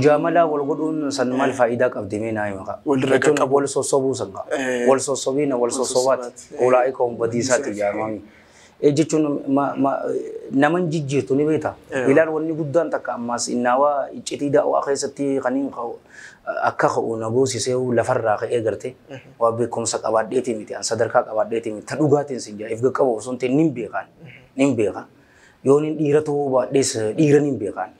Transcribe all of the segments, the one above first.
مجاملة والقدون سنمال فائدة قدمينا يمكا والرجال والصوصو سنكا والصوصوين والصوصوات أولئك هم بديسات جامعي جيتون ما نمن جيتو نبيتا إلى وني قدان تكا ماس إنوا إجتيدا وأخيستي خنين خو أكخو نبوسي سيو لفرّاق إيجرتي وبكم سكابات ديتي ميتي أن صدركا كابات ديتي ميتي تدوغاتين سنجا إفقا كابو سنتي نمبيغان يونين ديرتو باديس ديرا نمبيغان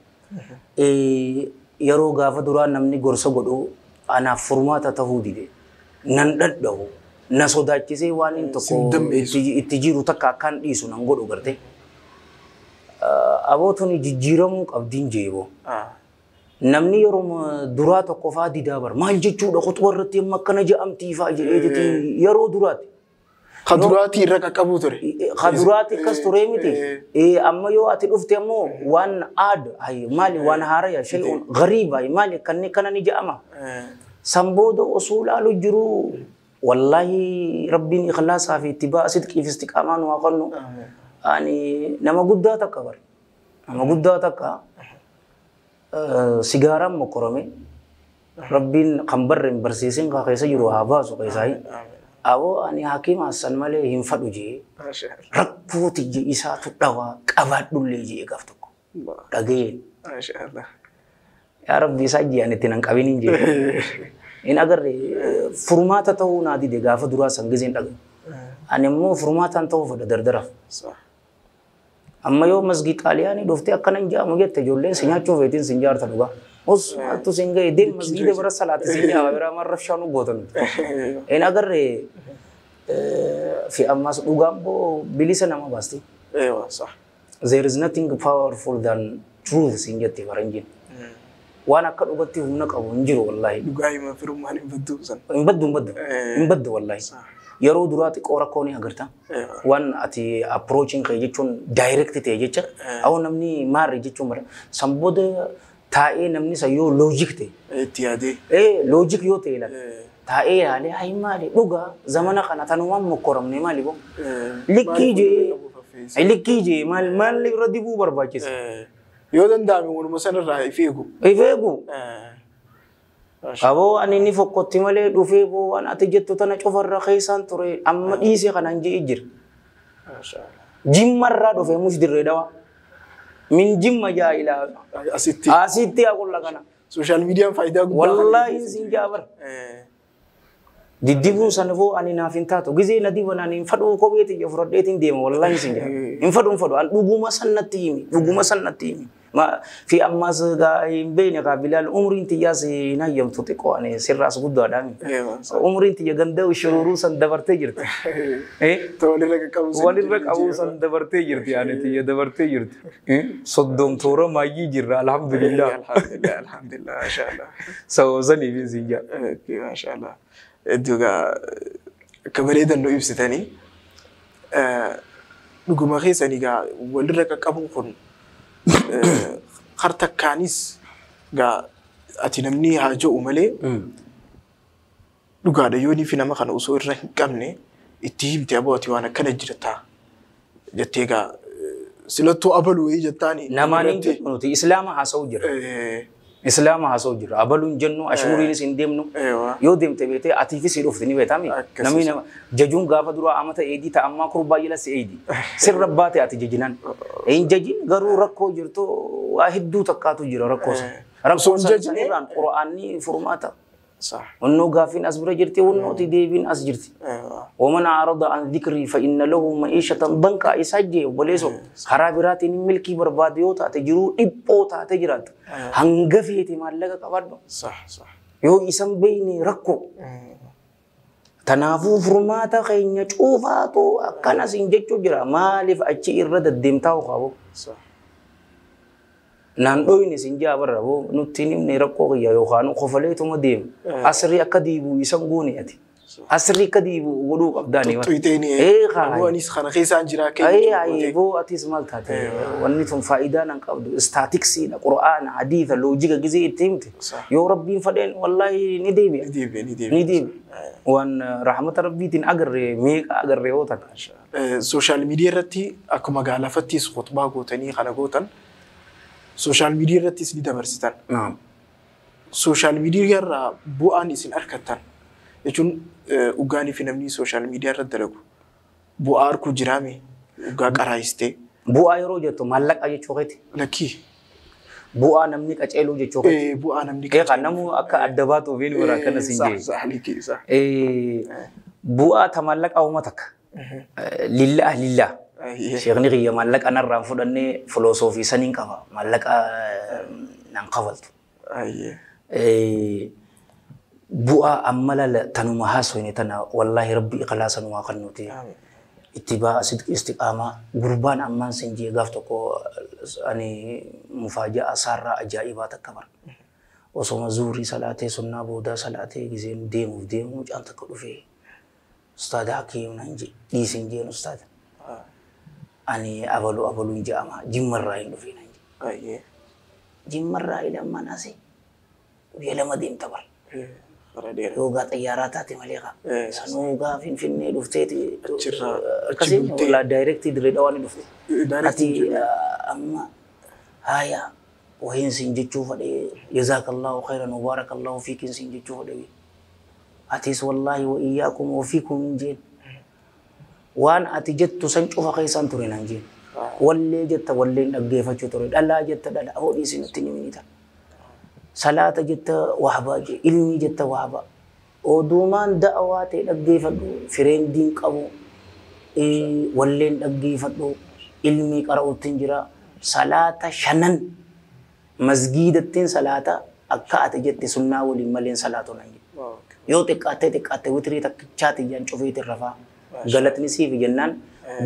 يرو غافا دوران نمني غرسو غدو أنا فرماتا تهودي دي نندد دو نسو داچي سي وانين تكو اتجيرو تكا كان ديسو ننغدو غرتي أبوتوني جيرمو قبدين جيبو namni yeroo duraa tokko faa didaa bar maal jechuudha khutbarratti amma kana je'amti faa jedheeti yeroo duraati khaduraati irra qaqqabu ture khaduraati kas ture miti amma yoo ati dhufte ammoo waan aad hay maali waan haaraya shay'un ghariba maali kana ni je'ama sambooda usulaalu jiru wallahi rabbiin ikhlaasaa fi ittibaa sidqii fi istiqaamaan waa qannu ani nama guddaa takka bar nama guddaa takka سيجارة مكرمة ربين خمبر برسيسين كايسا يروها باسو كايساي أو أني حكيم حسن ماله ينفع وجهي ركبو تيجي إسا تدوا كابات دولي جي كافتوك دعين ما شاء الله يا رب ساجي أنا تنان كابينين جي إن أجر فرماتا تاو نادي دعافة درا سنجزين دعين أنا مو فرماتا تاو فدا دردرف أما يوم مسجد علياني دوفتي أكنن جا مجھے تجولے سنجا چون ویتین سنجار تھا لوگا اس تو سنجا دین مسجد برا صلاة سنجا برا مر رفشانو بوتن إن أگر في أماس لوگا بو بليسا نما باستي أيوة صح there is nothing powerful than truth سنجا تبارنجين وانا كل وقتي هناك أبو نجرو والله لوگا ما في رومان يبدو سن يبدو والله يرو دراتي كورا كوني أقرتا وان أتي approaching كيجيشون direct تيجيشة أو نمني مار يجيشون مرة سامبود تاي نمني سيو logic تي تيادي logic يو تيلا تاي عليه هاي مالي لوجا زمانا كنا تنوام مكرم نمالي بو لكي جي مال لي ردي بو برباكيس يودن دامي ورمسنا راي فيكو أبو أنا نفوق كتيمالي دوفي بو أنا أتجت تنا شوفر رخيصان تري أما إيسي خنان جيجر ما شاء الله جيم مرة دوفي مش دريدوا من جيم ما جاي لا أسيتي أقول لك أنا سوشيال ميديا فايدة والله إنسان جابر ديدبو سنفو أنا نافين تاتو جزء ندي وانا نفدو كوبيتي يفرد ديتين ديم والله إنسان جابر نفدو أن بوجوما سنتيمي ما في أماس غاي بينك بلال عمرين تياسي نايم تطيقو أنا سراس غدا دامي عمرين تيجا غندا وشرورو سن دبرتي جرت تولي لك أبو سن دبرتي جرت يعني تيجا دبرتي جرت صدوم ثورة ما يجرى الحمد لله الحمد لله ما شاء الله سو زني بيزيجا ما شاء الله دوغا كبريدا نو يبستاني نقوم خيساني غا ولرك كابو خن خرطة كانيس غا أتنمني هاجو أملي لغا دا يوني في نما خان أسوء الرحم كامني اتهم تيابوتي وانا كان جرتا جتيغا سلطو أبلو جتاني نماني جتنوتي إسلام حاسو جر إسلام حاسو جر أبلو جنو أشموري نسين ديمنو يو ديم تبيتي أتيفي سيروف ديني بيتامي نمي نما ججون غافة دروا أمتا إيدي تا أما كربا يلا سي إيدي سر رباتي أتي ججنان إن ججين غرو ركو جرتو واحد دو تكاتو جر ركو ركو سنران قرآني فرماتا صح ونو غافين أسبرا جرتي ونو تديبين أس جرتي ومن أعرض عن ذكري فإن له معيشة ضنكا إساجي وليسو خرابراتي ملكي برباديوتا تجرو إبوتا تجرات هنغفيتي مالك كبادو صح يو إسم بيني ركو تنافو فرماتا خينيا شوفاتو أكنا سنججو جرا مالف أجي إرد الدمتاو خابو صح ناندوي نسنجا برابو نتينيم نيركو يا يوخانو خفليتو مديم أسري أكديبو يسمعوني أتي أسري كديبو ودو أبداني تويتيني هو أنيس خان خيسان جراكي أي بو أتيس مالتاتي ونيتهم فائدة نكابدو استاتيكسي القرآن حديث لوجيكا جزء تيمتي يو ربي فدين والله نديبي وان رحمة ربي تين أجر ميك أجر ريوتك سوشيال ميديا رتي أكو مقالة فتيس خطبة قوتني خنا قوتن سوشيال ميديا رتي سدي دبرستان نعم social media irraa bu'aan isin argattan jechuun ugaanii fi namni social media irra dalagu bu'aa arkuu jiraame ugaa qaraayistee bu'aa yeroo jettu maallaqa jechuu keeti lakkii bu'aa namni qaceeluu jechuu keeti bu'aa namni qaceeluu namu akka adda baatu ofiin wara kana sinjee bu'aa ta maallaqa uumatak lillah Sheikhni qiyya maallaqa narraan fudhannee filosoofii saniin qaba maallaqa nan qabaltu bu'aa ammala tanuma haasofne tana wallahi rabbi ikhlaasan waa kannuti ittibaa sidq istiqaama gurbaan ammaan sinjee gaaf tokko ani mufaaja'a sarra ajaa'ibaa takka bar osoma zuurii salaatee sunnaa booda salaatee gizeen deemu caan takka dhufee ustaada hakiim nan je dhiisin jeen ustaada ani abalu jaama jimmarraa hin dhufee nan je jimmarraa ilmaan asi lama deemta bar yoga xiyyaara taate malee qa sanuu gaafin finnee dhufteeti akkasiin wala direct dire dhawani dhufte ati amma haya wahin sin jechuu fadhe jazakallahu khairan wa barakallahu fiikin sin jechuu fadhe atis wallahi wa iyyakum wa fiikum jeen waan ati jettu san cufa keessan ture nan jeen wallee jetta wallee dhaggeeffachuu ture dhalaa jetta dhala hodii sinutti niminita صلاة جت وهبة علمي جت وهبة ودومان دعوات أجيفدو فرين دين كابو ولين أجيفدو علمي كراو تنجرا صلاة شنن مسجد التين صلاة أكاد جت سنة ولمالين صلاة نجي يو تكات وتري تكشات جان شوفي ترفع غلطني سي في جنان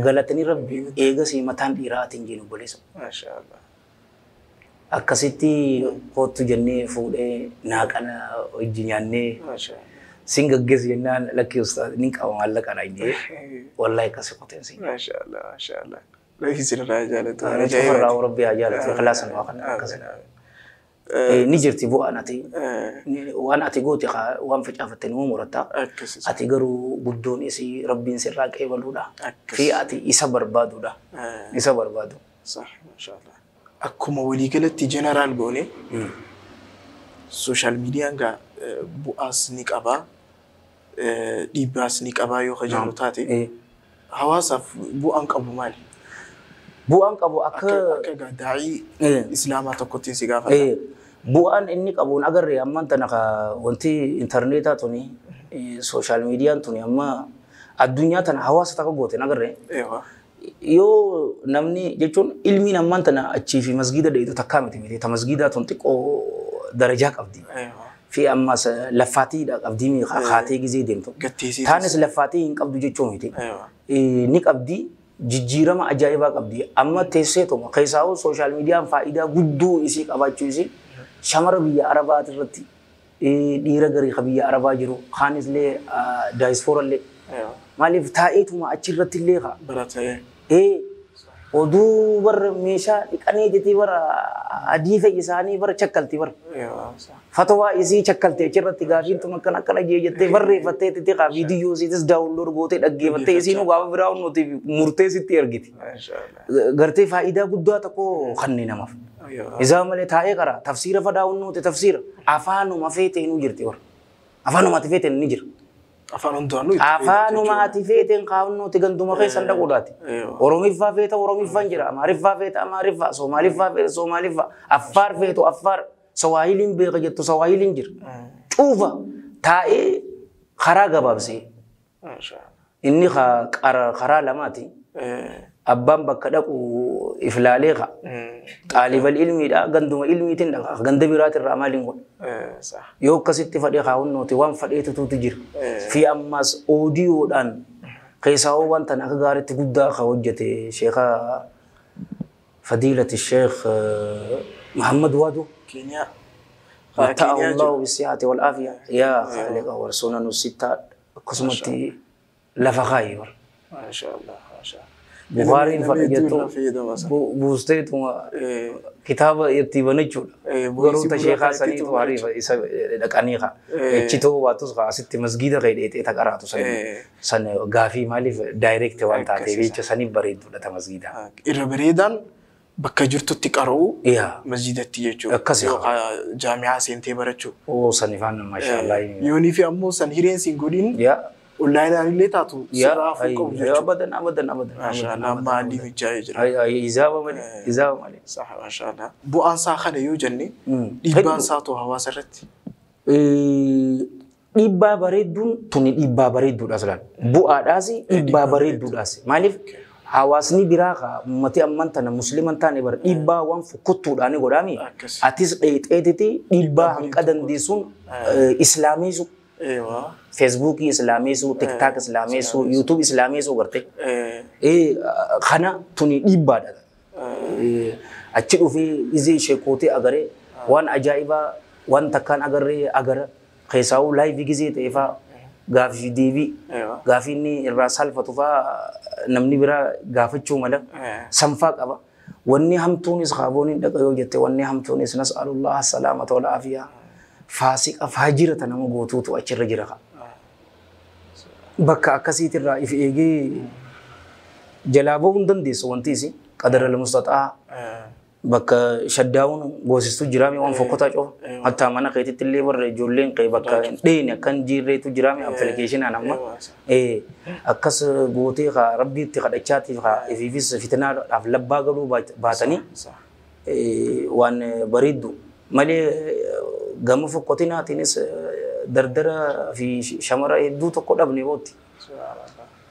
غلطني ربي إيجا سي متان إيرات إنجينو بوليسو ما شاء الله akkasitti kootu jennee fuudhee naaqana wajjin nyaannee singaggees jennaan lakkii ustaad ni qaba maallaqa na jee wallahi akkasi qoteen si maashaallah lafi sirraa jaalatu ajaa'ibaa rabbi haa jaalatu ikhlaasan waa kana akkasi ni jirti bu'aan ati waan ati gooti waan facaafatte ni muratta ati garuu guddoon isii rabbiin sirraa qeebaluudha fi ati isa barbaaduudha isa barbaadu صح ما شاء الله akkuma walii galatti general goone social media nga bu'aas ni qaba dhiibbaas ni qaba yoo kajaanu taate hawaasaaf bu'aan qabu maali bu'aan qabu akka daa'ii islaamaa tokkotti si gaafata bu'aan inni qabuun agarree ammaan tana wanti interneetaa tuni social media tuni amma addunyaa tana hawaasa takka goote agarree yoo namni jechuun ilmi namman tana achii fi masgida dheetu takkaa miti ta masgida tun xiqqoo darajaa qabdi fi ammas laffaatiidha qabdi mi haatee gizee deemtu taanis laffaatii hin qabdu jechuu miti ni qabdi jijjiirama ajaa'ibaa qabdi amma teesseetuma keessaa'u social meediyaan faayidaa guddoo isii qabaachuu isii shamara biyya arabaati irratti dhiira garii biyya arabaa jiru kaanislee daayisfoorallee maaliif taa'eetuma achirratti illee baratee oduu bar meeshaa dhiqanii jetii bar adii fayyisanii bar chakkalti bar fatawaa isii chakkalte achirratti gaafiin tuma akkana jettee barreeffattee titti qaa viidiyoo isiitis daawunlood gootee dhaggeeffattee isiin gaafa biraa nuti murtee sitti ergiti gartee faayidaa guddaa tokko kanneen namaaf isaa malee taa'ee qara tafsiira fadaa'uun nuti tafsiira afaanuma feetee nu jirti bar afaanuma ati feetee ni jira afaanuma ati feeteen qaawwannooti ganduma keessan dhaquudhaati. Oromiffaa feeta Oromiffaan jira. Amaariffaa feeta Amaariffaa. Somaaliffaa feeta Somaaliffaa. Affaar feetu Affaar. Sawaahiliin beeka jettu Sawaahiliin jira. Cuufa taa'ee karaa gabaabsee. Inni karaa lamaati. Abbaan bakka dhaqu iflaalee qa. Xaalibal ilmiidha ganduma ilmiitiin dhaqa. Ganda biraatirraa maaliin godha. Yoo akkasitti fadhee qaawwannooti waan fadheetutu jira. Fi ammas oodiyoodhaan keessaawwan wanta akka gaariitti guddaa ka hojjete sheekha fadiilati sheekh Muhammad Wadu Kenya ta'ala Allahu bisihati wal afiya ya khaliqa wa sunan sitta qismati lafa khayr ma sha Allah ma sha Bukhari fadhiyatu buusteetu kitaaba itti banachuudha garoota sheekhaa saniitu hariifa isa dhaqaniiqa echitoo waatus asitti masgida qeedheetee taqaraatu san gaafii maaliif direct waan taateef jecha sanii bareedduudha ta masgida irra bareedaan bakka jirtutti qara'u Iya. masjidatti jechuudha. Akkasi. Jaami'aa seentee barachuu. Oo sanifaan maashaallah. Yoonii fi ammoo san hireen siin godhin Ya. onlaayinaan illee taatu sirraa Ya. afur qabu jechuudha. Abadan. Maashaallah maalii mijaa'ee jira. Izaaba malee. Saha maashaallah. Bu'aan isaa kana yoo jenne dhiibbaan isaa too hawaasa irratti. Dhiibbaa bareedduun tuni dhiibbaa bareedduudha silaan. Bu'aadhaas dhiibbaa bareedduudhaas. Maaliif hawaasni biraa ka ummati amman tana musliman taane bara dhiibbaa waan fukkuttuudhaan godhaami. Atis dheexeetiti dhiibbaa hanqa dandeessuun islaameessu. Feesbuukii islaameessu, tiktaak islaameessu, yuutuub islaameessu garte. Kana tuni dhiibbaadha. Achi dhufee izee sheekootee agaree waan ajaa'ibaa waan takkaan agarree agara. Keessaa'uu laayivii gizee ta'eefaa gaafii deebii gaafii inni irraa salphatu fa'aa namni biraa gaafachuu mala sanfaa qaba. Wanni hamtuunis qaabooniin dhaqa yoo jette wanni hamtuunis nas'alullah salaamata wal aafiyaa faasiqa faajirata nama gootuutu achirra jira. Bakka akkasiitirraa if eegee jalaa bahuu hin dandeessu wanti isi qadara al-mustaxaa bakka shaddaawun goosistuu jiraame waan fokkotaa coofa. Hatta mana keetitti illee warra ijoolleen qe'ee bakka dheeni akkan jirreetu jiraame appilikeeshinaan amma. Akkas gootee rabbiitti kadhachaatiif ifiifis fitinaadhaaf labbaa galuu baatanii waan bareeddu malee gama fokkotinaatiinis dardara fi shamara hedduu tokko dhabne bootti.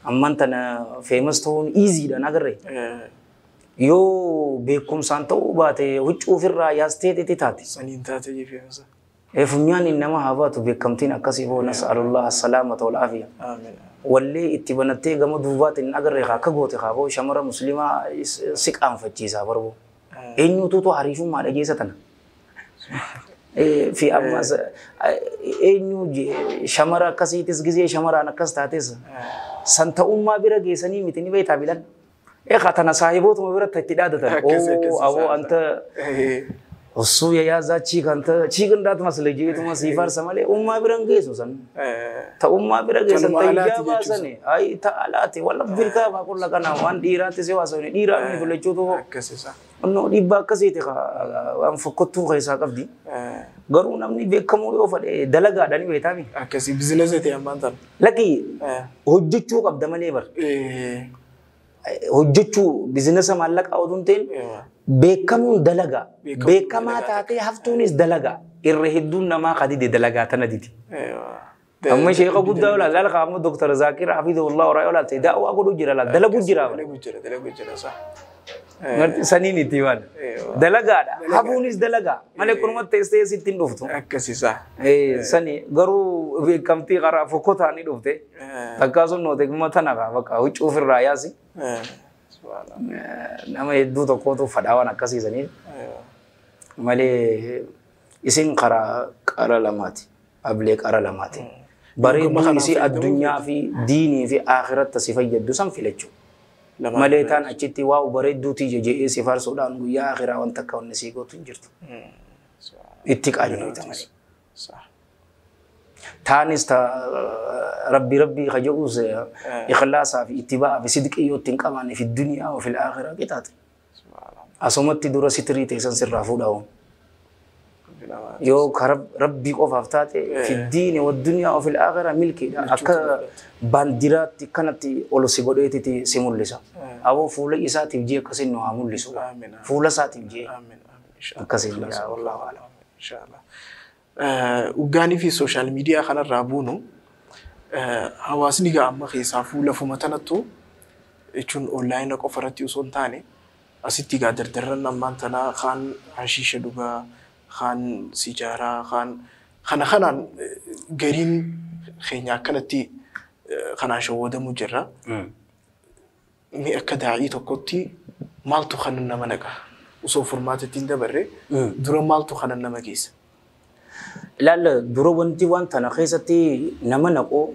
Amman tana feemas ta'uun iiziidhaan agarree. Yoo beekumsaan ta'uu baate huccuu ofirraa yaastee xixiqqaa taate. Saniin taate jeefeemsa. Funyaan nama haa baatu beekamtiin akkasii boo nas'alullah salaamata wal aafiya. Wallee itti banattee gama duubaatiin agarree akka goote haa boo shamara muslimaa si qaanfachiisaa barbu. Eenyuutu hariifummaa dhageessa tana. Fi ammas eenyu shamara akkasiitis gizee shamaraan akkas taates san ta'ummaa bira geessanii miti ni beektaa bilan. Katana saahibootuma biratti itti dhaadatan. Aboo anta osoo yaazaa chiikanta chiikandaatu maslajeetuma siifarsa malee ummaa biran geessu san. Ta'ummaa bira geessan ta'ijaa baasani. Ayi ta'alaati walla birkaa baaqulla kana waan dhiiraatti si waasawne dhiiraa inni filachuutu hoo. Onnoo dhiibbaa akkasiiti waan fokkottuu keessaa qabdi. Garuu namni beekamuu yoo fedhe dalagaadhaan beektaami. Akkasii biizinasii ta'e ammaan tan. Lakkii hojjechuu qabda malee bar. Hojjechuu biizinasa maallaqaa oduun ta'in beekamuun dalagaa. Beekamaa taatee haftuunis dalagaa. Irra hedduun namaa kadide dalagaa tana diti. Amma sheekha guddaa ola lalqa amma Dr. Zakir Hafidhullah Oraa ola ta'e daawwaa godhu jira la dalagu jira. Saniin itti waan. Dalagaadha. Hafuunis dalagaa. Malee kunumatti teessee sittiin dhuftu. Akkasiisa. Sani garuu beekamtii karaa fokkotaan ni dhufte. Takkaasuun noote kuma tana bakka huccuu ofirraa yaasi. Nama hedduu tokkootu fadhaa waan akkasiisaniif. Malee isin karaa qara lamaati. Ablee qara lamaati. Bareedduu isii addunyaa fi diinii fi akhiratti si fayyaddu san filachuu. Malee taan achitti waa bareedduutii jejee si farsuudhaan guyyaa akhiraa waan takka wanni sii gootu hin jirtu. Itti qaaliidha malee. Taanis rabbi kaje'uus ikhlaasaa fi ittibaa fi sidqii yoo ittiin qabaanne fi duniyaa fi akhiraa qixaate. Asumatti dura sitirii teessan sirraa fuudhaa'uun. Yoo rabbii qofaaf taate fi diini wa duniyaa fi akhiraa milkiidha. Akka baandiraatti kanatti ol si godheetiti si mul'isa. Aboo fuula isaatiif jee akkasiin nu haa mul'isu. Fuula isaatiif jee akkasiin yaa wallaahu a'lam. Inshallah. Ugaanii fi sooshaal miidiyaa kanarraa buunu hawaasni gaa amma keessaa fuula fuma tanattu jechuun onlaayinii qofa irratti osoo hin taane asitti gaa dardarran ammaan tanaa kaan hashiisha dhugaa kaan sijaaraa kaan kanaan gariin keenya akkanatti kanaan shawwadamu jirra. Mi akka daa'ii tokkotti maaltu kanan nama naqa osoo furmaatatti hin dabarre dura maaltu kanan nama geessa. Laalla dura wanti waan tana keessatti nama naqoo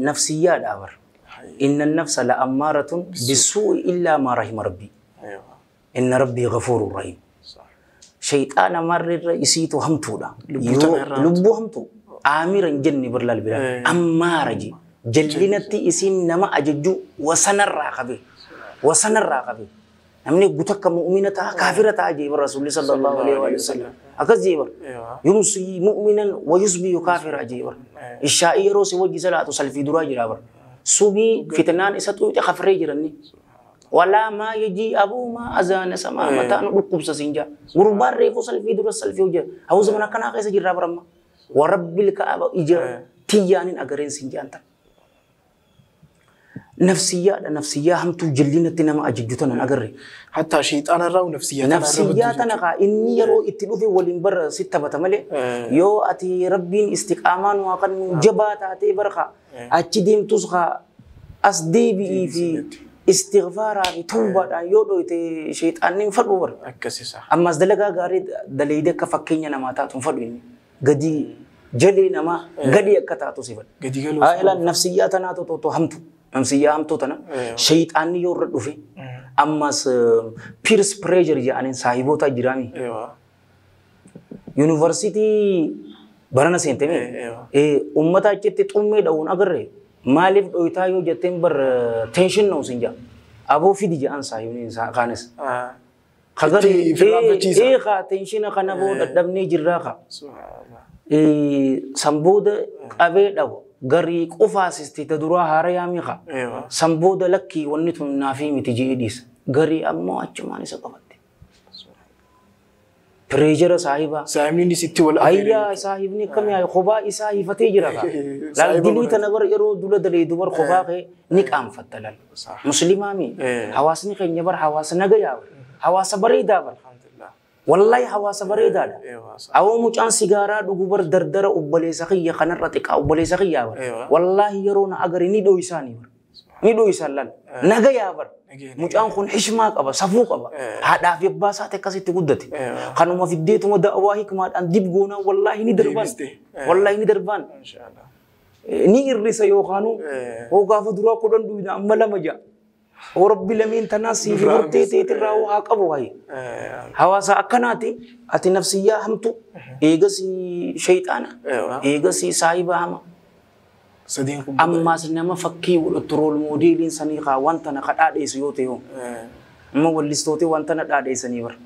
nafsiyyaa dhaabar. Inna nafsa la ammaaratun bisuu'i illaa maa rahima rabbii. Inna rabbii ghafuurun rahim. Shayxaana marrirra isiitu hamtuudha. Lubbuu hamtuu. Aamiran jenni birlaal bira. Ammaara je. Jallinatti isiin nama ajajju wasanarraa qabe. Wasanarraa qabe. namni gutakka mu'mina ta'a kaafira ta'a jeeba rasuulli sallallahu alaihi wasallam akkas jeeba yumsi mu'minan wa yusbihu kaafira jeeba ishaa'i yeroo si wajji salaatu salfii duraa jira bar subii fitnaan isa tuuti khafree jiranni wala ma yaji abu ma azana sama mataan dhukkubsa sinja gurbaan reefu salfii dura salfii hojja hawza mana kana keessa jirra baramma wa rabbil ka'aba ija tiyaanin agareen sinjaanta نفسية هم تجلينا تنام أجدتنا أجري حتى شيطان الراو نفسية نفسياتنا كا إني يرو اتلوفي ولينبر ستة بتملي يو أتي ربين استقامان وقن جبات أتي برخا أتديم تسخا أصدي بي في استغفار توبة يودو إتي شيطان نفرو بر أما زدلقا غاري دليده كفكينيا نماتا تنفرو قدي جلي نما قدي أكتاتو سيفر إلا نفسياتنا تو همتو نفسية همتو تنا شيطان يورد في أما peers pressure يعني صاحبه تجرامي university برنا سنتمي أمتا جت تأمي داون أجره مالف دويتايو جتين بر tension نو سنجا أبو في دي جان صاحبني خانس خغري خا tension خنا بو دبني جراخا سامبود أبي داو غري قفاسستي تدرا هاريامي خا سامبود لكي ونتم نافي متجيديس غري أمو أجماني سقفتي بريجر صاحبا صاحبني ستي ولا أيا صاحبني كم يا خبا إساهي فتيجرا لا دليل تنور يرو دولا دليل دور خبا كه نيك أم فتلال مسلمامي حواسني كي نبر حواسنا جيا حواس بريدا بر والله حواس بريدا أو مجان سيجارة دوغبر دردرة أبلي سخية خنر رتك أبلي سخية والله يرونا أجرني دو إساني بر نيدو إسالال نجيا بر مجان خون حشماك أبا سفوك أبا هذا في باسات كاسي تقدتي خانوا ما في الديت وما دعواه كمان أن ديب جونا والله ندربان والله ندربان إن شاء الله نير رسايو خانوا هو قاف درا كودن دوينا أملا مجا ورب العالمين تناسي في ورتي تراو هاكبو هاي حواسا أكناتي أتي نفسية همتو إيجاسي شيطانا إيجاسي سايبا هم أما سنما فكي والترول موديلين سنيخا وانتنا قد أدي سيوتيهم ما والليستوتي وانتنا أدي سنيور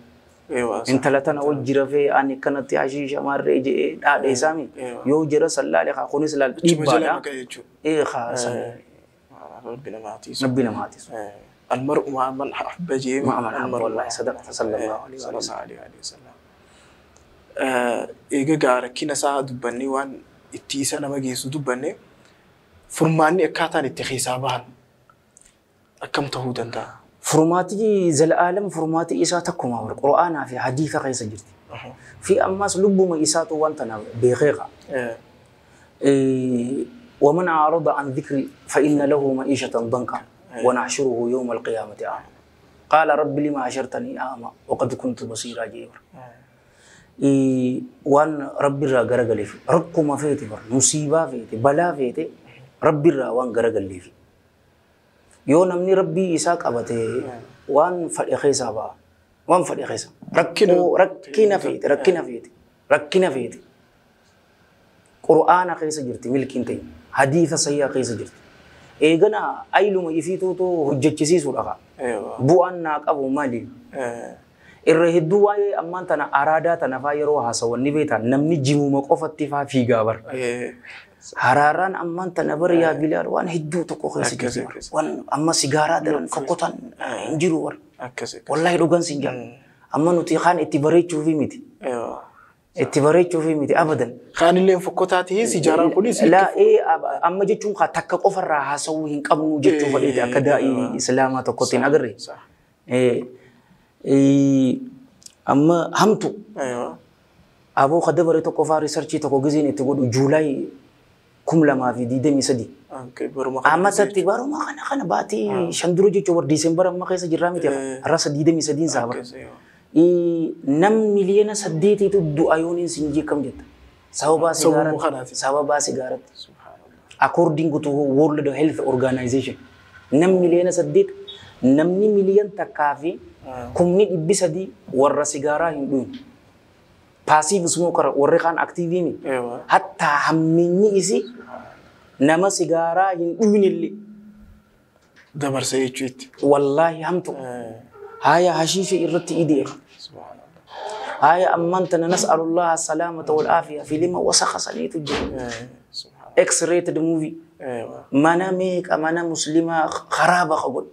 إن ثلاثنا وجرا في أني كانت عشيش أمر رجع أدي سامي يو جرا سلا لك خوني سلا إبادة إيه خاص ربنا ما عتيس المرء مع من أحب جيم مع من أحب والله صدقت صلى الله عليه وسلم إيجا جارك كنا ساعد بني وان اتيسا نما جيسو دبني فرماني أكاتان اتخيسابان أكم تهودن دا فرماتي زل العالم فرماتي إساء تكما القرآن في حديث قيس جرتي في أماس لب ما إساء وانتنا بخيقة ومن أعرض عن ذكري فإن له معيشة ضنكا ونحشره يوم القيامة أعمى قال رب لما حشرتني أعمى وقد كنت بصيرا جيبر وان رب الرا غرغلي ركو ما فيتي بر مصيبه فيتي بلا فيتي رب الرا وان غرغلي يو نمني ربي اساق ابته وان فدي خيسابا وان فدي خيسا ركنا فيتي قرآن خيسا جرتي ملكينتي حديث صحيح خيسا جرتي ايغنا ايلو ما يفيتو تو حججسي سودخا بو ان ناقبو مالي الرهدو واي أمان تنا أرادا تنا فايرو هاسوان نبيتا نمني جيمو مقوفتي في غابر هراران أمان تنا بريا بلار وان هدو تكو خيسي جزير وان أما سيجارة درن فقطان انجرو ور والله روغان سنجا أما نتيخان اتباري تشوفي ميتي اتباري تشوفي ميتي أبدا خان اللي فقطاتي سيجارة كوليسي لا إيه أما جتشون خا تكا قفر را هاسوهين قبنو جتشو فليتي أكدائي إسلامة تقوتين أغري أما همتو أبو خدبري تو كفار ريسيرشي تو كوجزين تقول جولاي كم لما في دي دمي سدي أما تتبارو ما خنا باتي شندرو جي تور ديسمبر أما خيس جرامي تيا راس دي دمي سدين سابر نم مليون سديتي تو دو أيونين سنجي كم جت سبب سيجارة according to World Health Organization نم مليون سديت نمني مليون تكافي كمني إبسدي ورا سيجارة هندون passive smoker ورا كان active حتى همني إسي نما سيجارة هندون اللي دمر سيجيت والله همتو هاي حشيش إرتي إيديك هاي أمانتنا نسأل الله السلامة والعافية في لما وسخ صليت الجن إكس ريتد موفي مانا ميك أمانا مسلمة خرابة خبل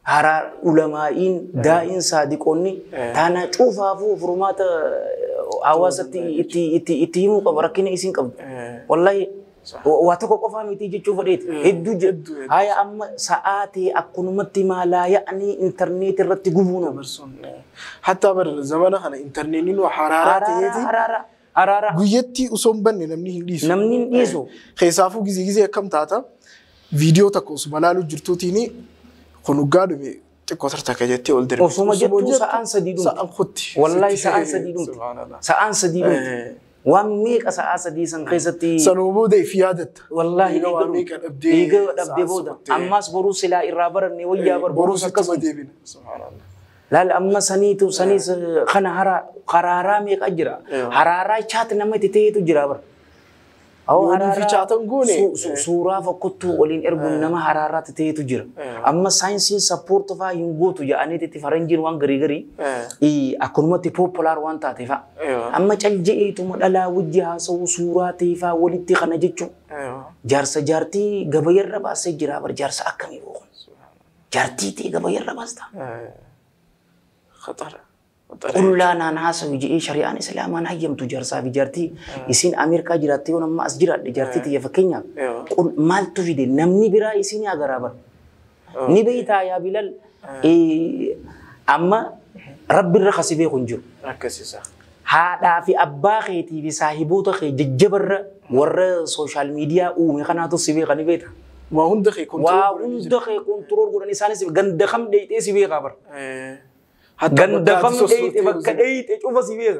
هرا علماءين دائن صادقوني تانا شوفها فو فرمات عواسة إتيمو قبركين إسين قبل والله واتوقع قفامي تيجي تشوف ريت هدو جد هاي أما ساعاتي أكون متى ما لا يعني إنترنت الرت جبونه حتى بر زمانه أنا إنترنتين وحرارات حرارة قيتي أصوم بني نمني نيسو خيسافو جزء كم تاتا فيديو تكوس ملالو جرتوتيني خنوقادو بي تكوثر تكجتي أولدر أصوم جتو سأن سديدون سأن خدتي والله سأن سديدون سأن سديدون واميك أساس ديسن خيستي سنوبو دي فيادت والله إيجو أبدي بودا أماس بروس لا إرابرني ويا بروس كسب سبحان الله لا أما سنيتو سنيس خنا حرارة ميك أجرا حرارة شات نما تتيتو جرابر أو حرارة سورة فكتو ولين إربون نما حرارة تتيتو جرا أما ساينسين سبورت فا ينبوتو جا أني تتفرنجين وان غري أكون ما تبوبولار وان تاتفا أما تلجئتو مدلا وجها سورة تيفا ولتي خنا جتشو جارس جارتي غبير رباس جرابر جارس أكمي بوخن جارتي تي غبير رباس تا خطر كلنا ناس ويجي شريعة الإسلام أنا هيم تجار سافي جارتي يسين أمريكا جراتي ونما أسجرات جارتي تيجي فكينيا كل مال تفيد نمني برا يسين يا غرابر نبيتا يا بلال أما رب الرخص فيه خنجر ركزي هذا في أباخيتي في صاحبوته خي جبر ورا سوشيال ميديا ومخناتو سبي خني بيتا وهم دخي كنترول قرن إنسان سبي جند خم ديت سبي خبر جند خم ديت بكديت شوف سبي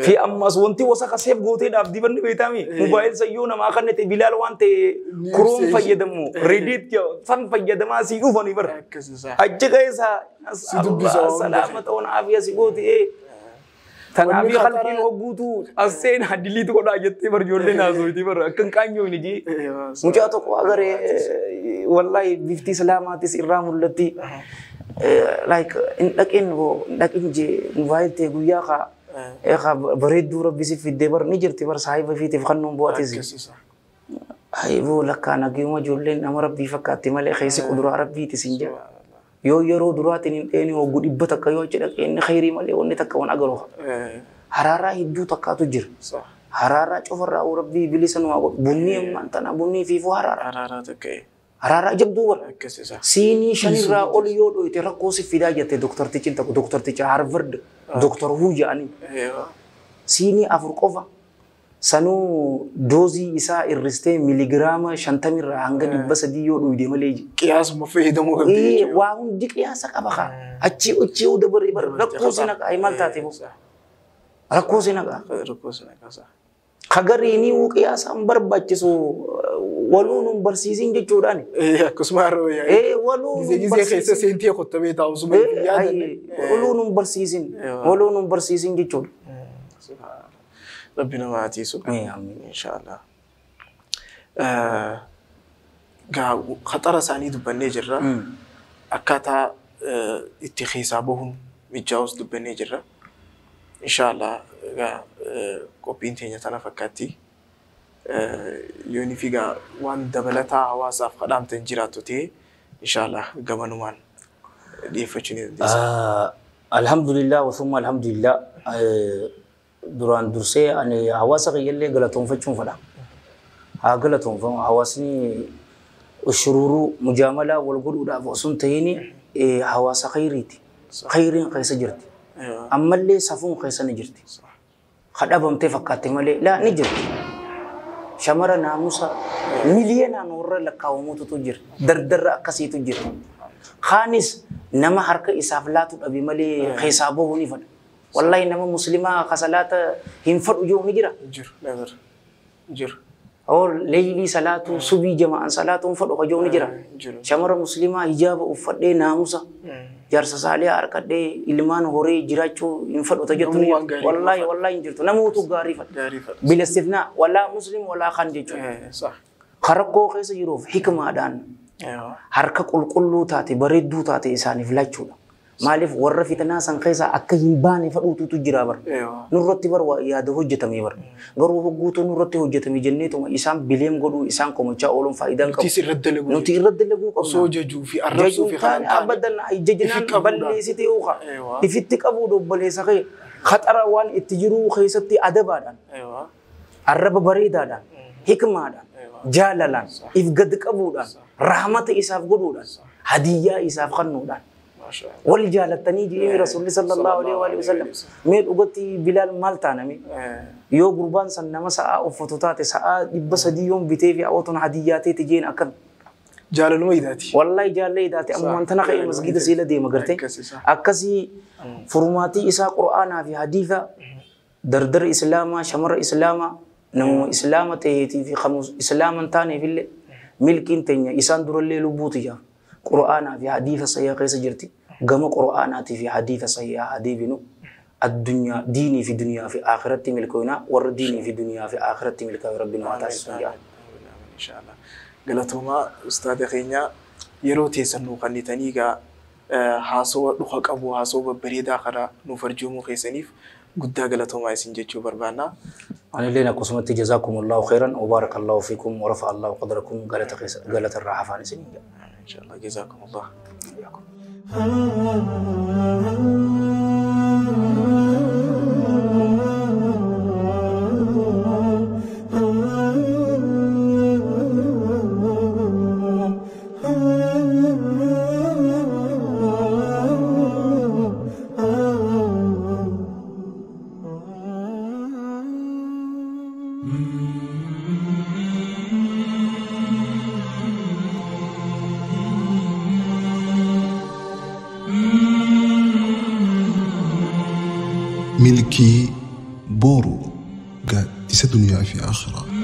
في أمس وانتي وسخ سيف قوتي داب دي بند بيتامي موبايل سيونا ما خنّي تبلال وانتي كروم فيدمو ريديت كيو فن فيدما سيكو فني بر أجكايسا سلامة ونعافية سيقوتي تنابي خلقين وجودو أسين هدلي تو كذا جتة برجولة نازوي تي بر كن كانيو نجي مجھے تو کو اگر والله بيفتي سلامات إسرام التي لكن جي موبايل تيجويا خا بريد دور بيسي في الدبر نجر تبر صاحب في تفخنون بواتيزي هاي بو لك أنا كيوم جولين أمر ربي فكاتي مالي خيسي قدرة ربي تسنجا يو يرو دراتين إني وجود إبتك يو جلك إن خيري مالي ونتك ونأجره حرارة يدو تكاتو جر حرارة شوفر أو ربي بلسان وأقول بني ما أنت بني في فو حرارة تكى حرارة جب دور سيني شنيرة أوليو لو يترقص في داجة دكتور تيجين تكو دكتور تيجي هارفرد دكتور هو يعني سيني أفريقيا سنو دوزي إسا إرستي مليغرام شنتمي رانغ بس ديو لو يدي مليجي قياس مفيد مو واون دي قياسك أبخا أتشي ودبر رقوسينك أي مال تاتيبو رقوسينك صح خغريني وقياس أمبر بچسو ولون برسيسين جچوداني كسمارو يا ولون برسيسين سنتي خطبه تاوسو ولون برسيسين جچود ربنا ما عتيسو آمين إن شاء الله خطر ساني دبني جرا أكاتا اتخيسابهم بجاوز دبني جرا إن شاء الله كوبين تيجي تنا فكاتي يوني فيجا وان دبلتا عواصف خدام تنجراتو تي إن شاء الله جمانوان دي فتشني الحمد لله وثم الحمد لله duraan dursee ani hawaasa qiyyalee galatoonfachuun fedha. Haa galatoonfamu hawaasni ushururu mujaamala wal godhuudhaaf osoo hin ta'in hawaasa khayriiti. Khayriin keessa jirti. Ammallee safuun keessa ni jirti. Kadhabamtee fakkaatte malee laa ni jirti. Shamara naamusa miliyoonaan warra lakkaa'amuutu jira. Dardarra akkasiitu jira. Kaanis nama harka isaaf laatu dhabe malee keessaa bahuu ni fedha. والله إنما مسلمة خسالات هنفر وجوه نجرا جر أو ليلي صلاة صبي جماعة صلاة هنفر وجوه نجرا شمر مسلمة إجابة وفرد ناموسا جرس صالح أركض إلمان هوري جراچو هنفر وتجتني والله إنجرتو نموت غارفة بالاستثناء ولا مسلم ولا خنجيچو صح خرقو خيس يروف حكمة دان harka qulqulluu taate bareedduu taate isaaniif laachuudha. Maaliif warra fitnaa san keessa akka hin baane fadhuututu jira bar. Nurratti bar yaada hojjetamee bar. Garuu hogguutu nurratti hojjetame jenneetuma isaan bileem godhuu isaan komachaa ooluun faayidaan qabu. Nuti irra dalaguu qabna. Osoo jajuu fi arrabsuu fi abadan jajinaan balleessitee uuqa. Ifitti qabuu dobboleessa kee khaxara waan itti jiruu keessatti adabaadhaan. Arraba bareedaadhaan. Hikmaadhaan. Jaalalaan. If gad qabuudhaan. Rahmata isaaf godhuudhaan. Hadiyyaa isaaf kennuudhaan. والجالتني جي رسول الله صلى الله عليه وآله وسلم ميل أقتي بلال مالتانا مي يو قربان سنما ساعة أفتوتات ساعة بس دي يوم بتيفي أوتون هدياتي تجين أكن جالنو إيداتي والله جال إيداتي أما أنت نخي مسجد سيلا دي مقرتي أكسي فرماتي إسا قرآن في حديثة دردر إسلاما شمر إسلاما نمو إسلاما تيتي في خمس إسلاما تاني في اللي ملكين تنيا إسان در الليل بوتيا قرآن في حديث صحيح قيس جرتي قام قرآن في حديث صحيح حديث بنو الدنيا ديني في دنيا في آخرتي ملكونا ورديني في دنيا في آخرتي ملك ربنا وتعالى إن شاء الله قالتهما أستاذ خينيا يروتي سنو قنيتني كا حاسو لخك أبو حاسو ببريد آخر نفرجوم خيسنيف قد قالتهما يسنجتشو بربانا أنا لينا قسمتي جزاكم الله خيرا وبارك الله فيكم ورفع الله قدركم قالت الراحة فاني سنين إن شاء الله جزاكم الله إياكم. ملكي بورو قد دنيا في آخرة